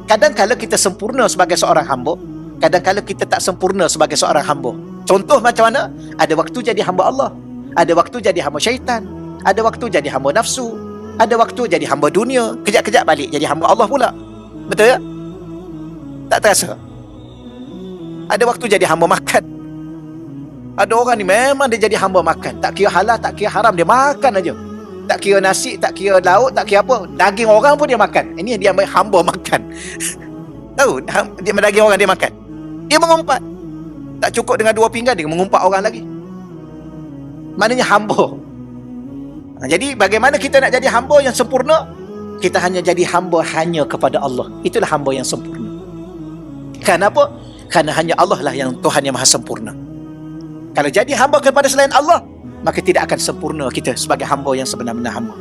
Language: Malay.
Kadang-kadang kita sempurna sebagai seorang hamba, kadang-kadang kita tak sempurna sebagai seorang hamba. Contoh macam mana? Ada waktu jadi hamba Allah, ada waktu jadi hamba syaitan, ada waktu jadi hamba nafsu, ada waktu jadi hamba dunia, kejap-kejap balik jadi hamba Allah pula. Betul tak? Tak terasa? Ada waktu jadi hamba makan. Ada orang ni memang dia jadi hamba makan, tak kira halal, tak kira haram, dia makan aja. Tak kira nasi, tak kira lauk, tak kira apa, daging orang pun dia makan. Ini dia hamba makan. Tahu, dia daging orang dia makan. Dia mengumpat. Tak cukup dengan 2 pinggan, dia mengumpat orang lagi. Maknanya hamba. Jadi bagaimana kita nak jadi hamba yang sempurna? Kita hanya jadi hamba hanya kepada Allah. Itulah hamba yang sempurna. Kenapa? Kerana hanya Allah lah yang Tuhan yang maha sempurna. Kalau jadi hamba kepada selain Allah, maka tidak akan sempurna kita sebagai hamba yang sebenar-benar hamba.